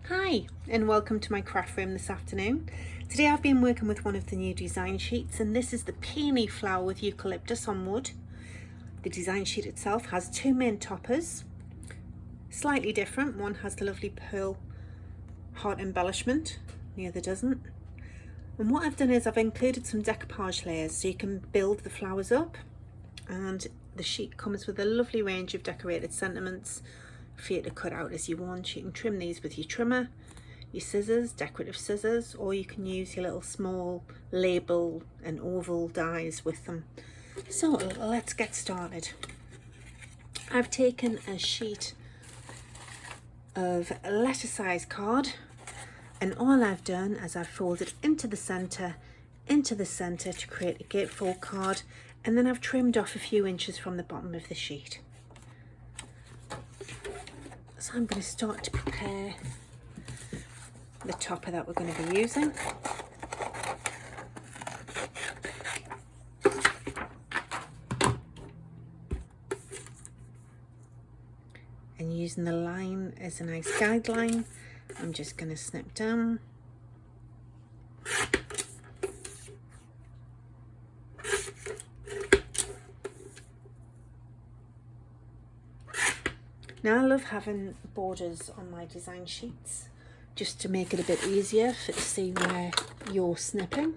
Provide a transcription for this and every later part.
Hi and welcome to my craft room this afternoon. Today I've been working with one of the new design sheets, and this is the peony flower with eucalyptus on wood. The design sheet itself has two main toppers, slightly different. One has the lovely pearl heart embellishment, the other doesn't. And what I've done is I've included some decoupage layers so you can build the flowers up, and the sheet comes with a lovely range of decorated sentiments for you to cut out as you want. You can trim these with your trimmer, your scissors, decorative scissors, or you can use your little small label and oval dies with them. So let's get started. I've taken a sheet of letter size card, and all I've done is I've folded into the center to create a gatefold card, and then I've trimmed off a few inches from the bottom of the sheet. So I'm going to start to prepare the topper that we're going to be using. And using the line as a nice guideline, I'm just going to snip down. Now I love having borders on my design sheets just to make it a bit easier to see where you're snipping.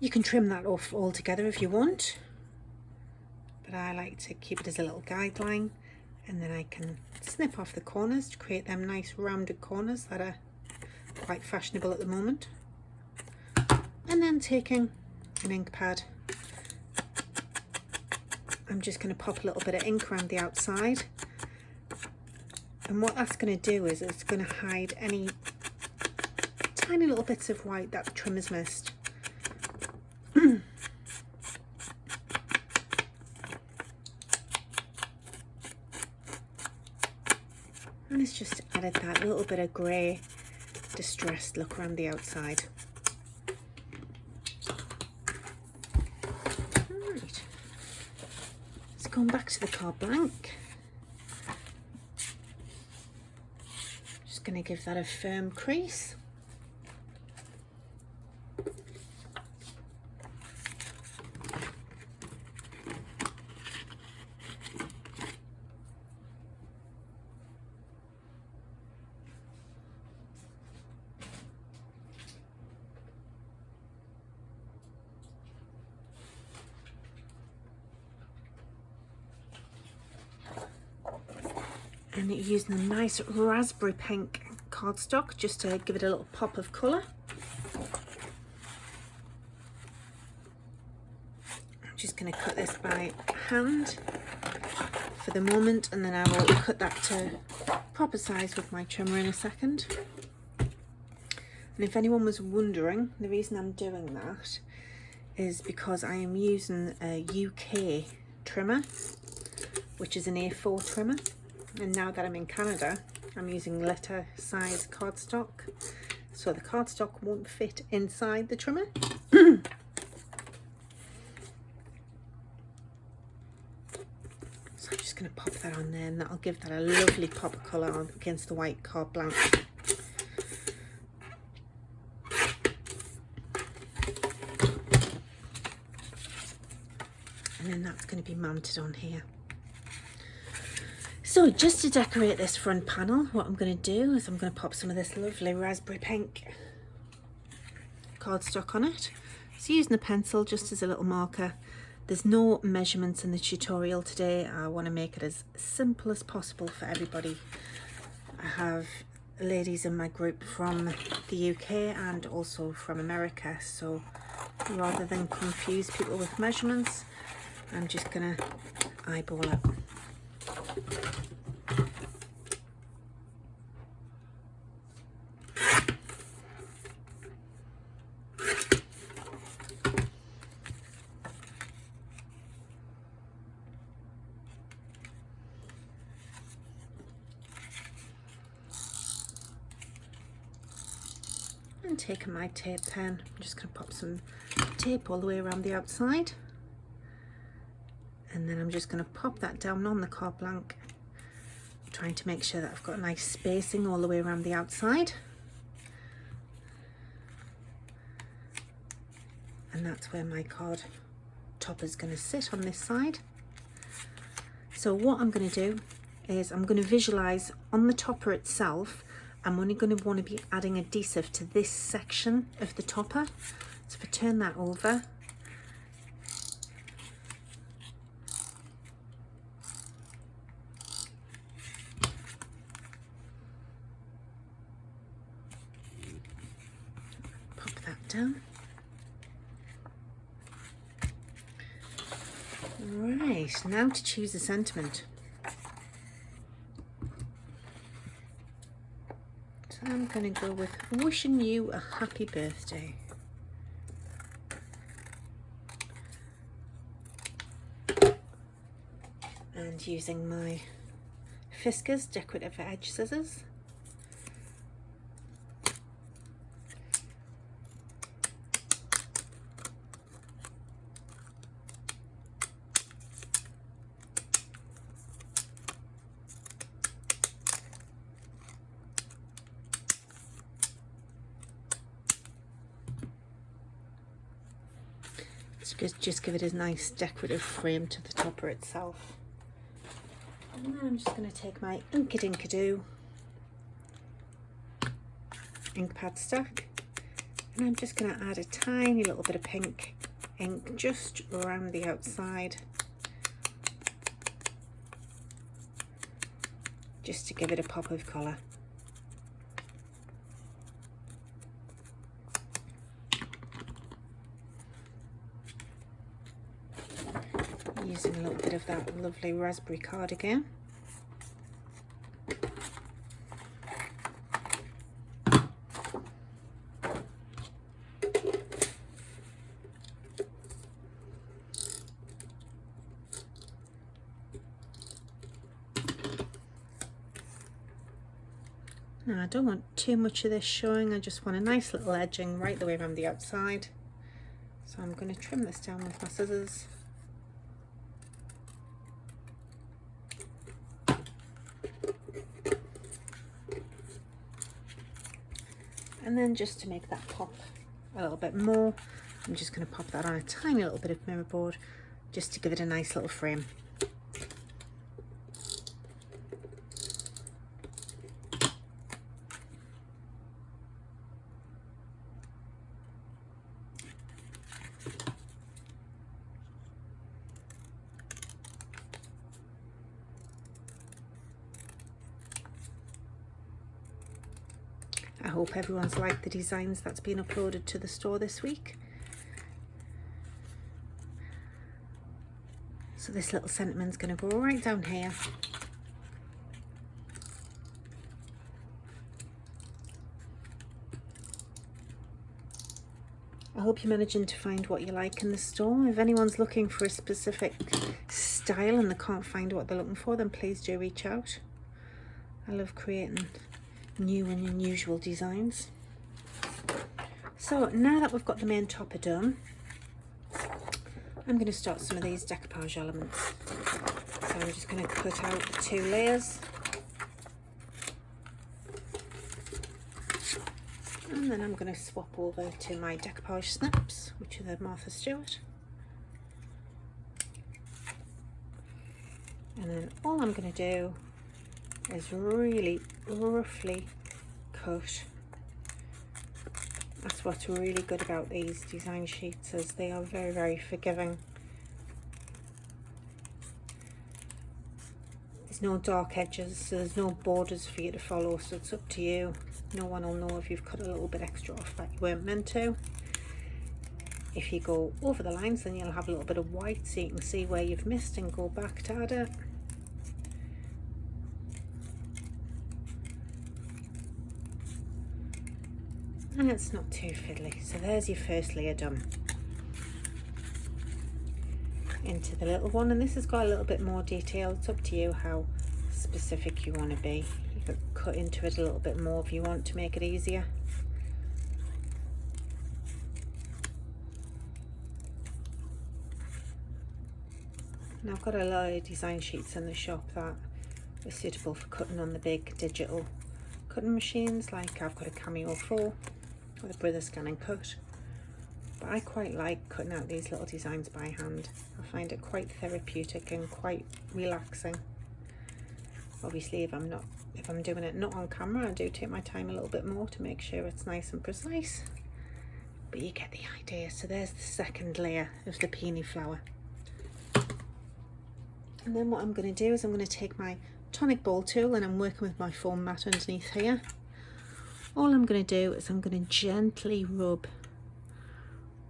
You can trim that off altogether if you want, but I like to keep it as a little guideline, and then I can snip off the corners to create them nice rounded corners that are quite fashionable at the moment. And then taking an ink pad, I'm just going to pop a little bit of ink around the outside, and what that's going to do is it's going to hide any tiny little bits of white that the trimmer's missed. And it's just added that little bit of grey distressed look around the outside. Right, let's go back to the card blank. Just going to give that a firm crease. And using a nice raspberry pink cardstock just to give it a little pop of colour. I'm just going to cut this by hand for the moment, and then I will cut that to proper size with my trimmer in a second. And if anyone was wondering, the reason I'm doing that is because I am using a UK trimmer, which is an A4 trimmer. And now that I'm in Canada, I'm using letter size cardstock, so the cardstock won't fit inside the trimmer. So I'm just going to pop that on there, and that'll give that a lovely pop of colour against the white card blank. And then that's going to be mounted on here. So just to decorate this front panel, what I'm going to do is I'm going to pop some of this lovely raspberry pink cardstock on it. So using a pencil just as a little marker. There's no measurements in the tutorial today. I want to make it as simple as possible for everybody. I have ladies in my group from the UK and also from America, so rather than confuse people with measurements, I'm just going to eyeball it. And taking my tape pen, I'm just going to pop some tape all the way around the outside. And then I'm just going to pop that down on the carte blanche, trying to make sure that I've got a nice spacing all the way around the outside. And that's where my card topper is going to sit on this side. So what I'm going to do is I'm going to visualize on the topper itself, I'm only going to want to be adding adhesive to this section of the topper. So if I turn that over, pop that down. Right, now to choose a sentiment. So I'm going to go with wishing you a happy birthday. And using my Fiskars decorative edge scissors. Just give it a nice decorative frame to the topper itself. And then I'm just going to take my Inkadoo ink pad stack, and I'm just going to add a tiny little bit of pink ink just around the outside, just to give it a pop of colour. Using a little bit of that lovely raspberry cardigan. Now I don't want too much of this showing, I just want a nice little edging right the way around the outside. So I'm going to trim this down with my scissors. And then just to make that pop a little bit more, I'm just going to pop that on a tiny little bit of mirror board just to give it a nice little frame. I hope everyone's liked the designs that's been uploaded to the store this week. So this little sentiment's going to go right down here. I hope you're managing to find what you like in the store. If anyone's looking for a specific style and they can't find what they're looking for, then please do reach out. I love creating new and unusual designs. So now that we've got the main topper done, I'm going to start some of these decoupage elements. So I'm just going to cut out the 2 layers, and then I'm going to swap over to my decoupage snips, which are the Martha Stewart. And then all I'm going to do is really roughly cut. That's what's really good about these design sheets, is they are very, very forgiving. There's no dark edges, so there's no borders for you to follow, so it's up to you. No one will know if you've cut a little bit extra off that you weren't meant to. If you go over the lines, then you'll have a little bit of white so you can see where you've missed and go back to add it. And it's not too fiddly. So there's your first layer done. Into the little one, and this has got a little bit more detail. It's up to you how specific you want to be. You could cut into it a little bit more if you want to make it easier. And I've got a lot of design sheets in the shop that are suitable for cutting on the big digital cutting machines, like I've got a Cameo 4 with a Brother Scan and Cut. But I quite like cutting out these little designs by hand. I find it quite therapeutic and quite relaxing. Obviously if I'm doing it not on camera, I do take my time a little bit more to make sure it's nice and precise. But you get the idea. So there's the second layer of the peony flower. And then what I'm going to do is I'm going to take my tonic ball tool, and I'm working with my foam mat underneath here. All I'm going to do is I'm going to gently rub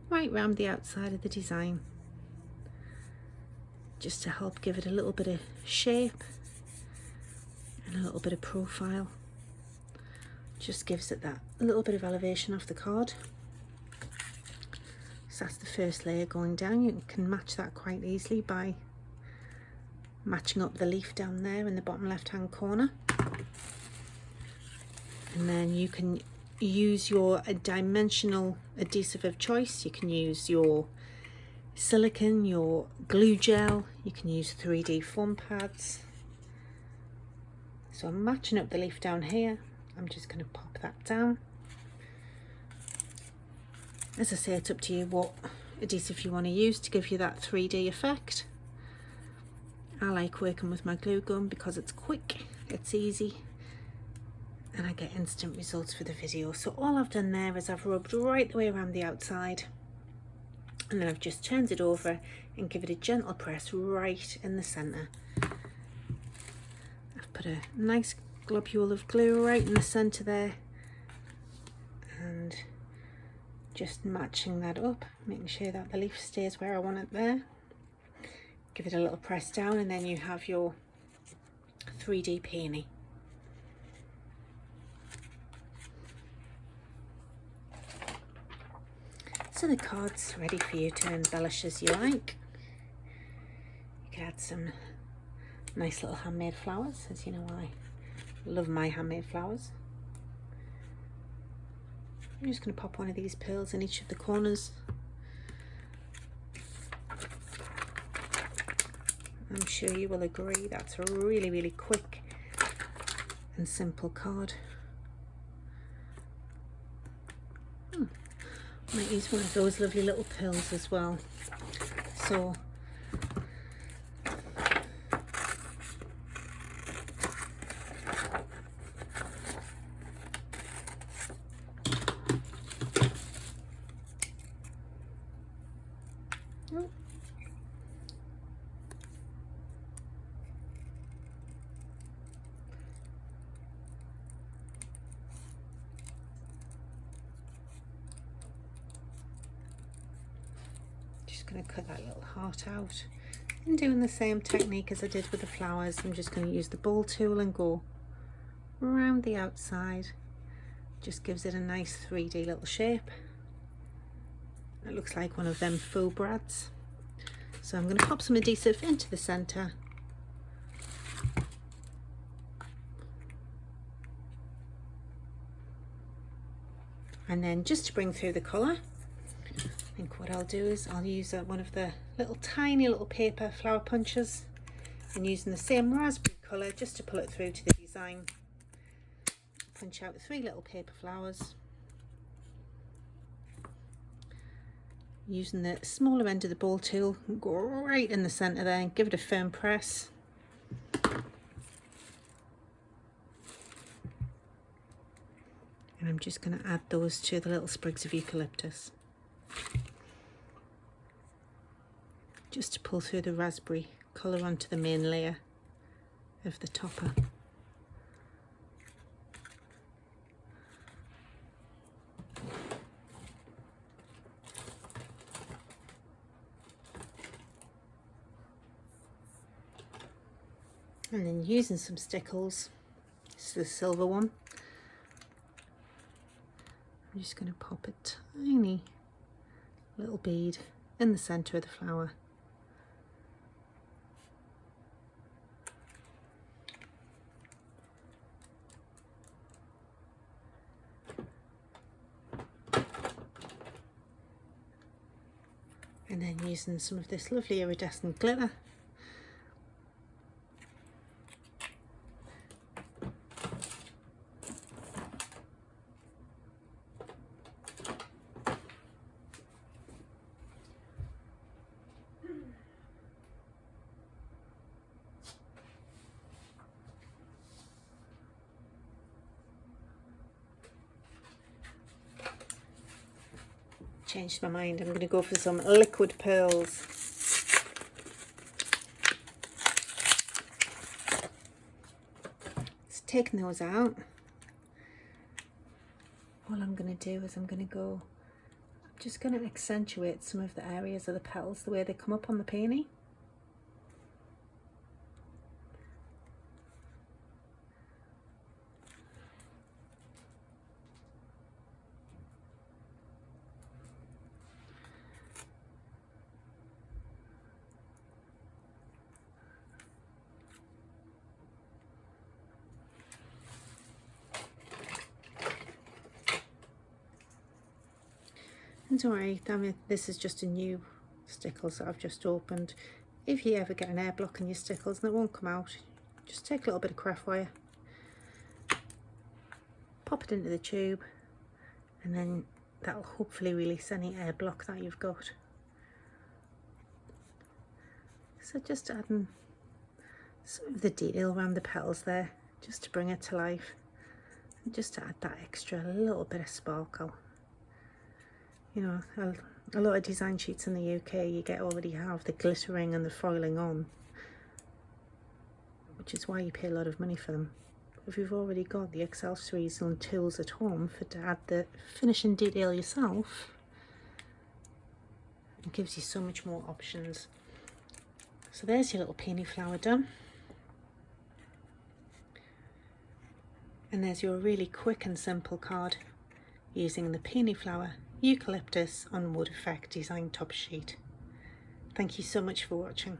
right round the outside of the design, just to help give it a little bit of shape and a little bit of profile. Just gives it that little bit of elevation off the card. So that's the first layer going down. You can match that quite easily by matching up the leaf down there in the bottom left hand corner. And then you can use your dimensional adhesive of choice. You can use your silicone, your glue gel, you can use 3D foam pads. So I'm matching up the leaf down here. I'm just going to pop that down. As I say, it's up to you what adhesive you want to use to give you that 3D effect. I like working with my glue gun because it's quick, it's easy, and I get instant results for the video. So all I've done there is I've rubbed right the way around the outside, and then I've just turned it over and give it a gentle press right in the centre. I've put a nice globule of glue right in the centre there, and just matching that up, making sure that the leaf stays where I want it there. Give it a little press down, and then you have your 3D peony. So the card's ready for you to embellish as you like. You can add some nice little handmade flowers, as you know I love my handmade flowers. I'm just going to pop one of these pearls in each of the corners. I'm sure you will agree that's a really, really quick and simple card. Might use one of those lovely little pearls as well. So going to cut that little heart out, and doing the same technique as I did with the flowers. I'm just going to use the ball tool and go around the outside. Just gives it a nice 3D little shape. It looks like one of them faux brads. So I'm going to pop some adhesive into the centre, and then just to bring through the colour, I think what I'll do is I'll use one of the little tiny little paper flower punches, and using the same raspberry colour just to pull it through to the design. Punch out 3 little paper flowers, using the smaller end of the ball tool, go right in the centre there and give it a firm press. And I'm just going to add those to the little sprigs of eucalyptus, just to pull through the raspberry colour onto the main layer of the topper. And then using some stickles, this is the silver one, I'm just going to pop a tiny little bead in the centre of the flower. And then using some of this lovely iridescent glitter, changed my mind. I'm going to go for some liquid pearls. So taking those out, all I'm going to do is I'm just going to accentuate some of the areas of the petals the way they come up on the peony. And don't worry, this is just a new stickles that I've just opened. If you ever get an air block in your stickles and it won't come out, just take a little bit of craft wire, pop it into the tube, and then that'll hopefully release any air block that you've got. So just adding some of the detail around the petals there, just to bring it to life, and just to add that extra little bit of sparkle. You know, a lot of design sheets in the UK you already have the glittering and the foiling on, which is why you pay a lot of money for them. If you've already got the accessories and tools at home to add the finishing detail yourself, it gives you so much more options. So there's your little peony flower done. And there's your really quick and simple card using the peony flower eucalyptus on wood effect design top sheet. Thank you so much for watching.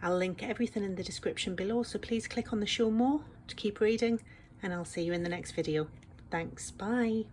I'll link everything in the description below, so please click on the show more to keep reading, and I'll see you in the next video. Thanks, bye.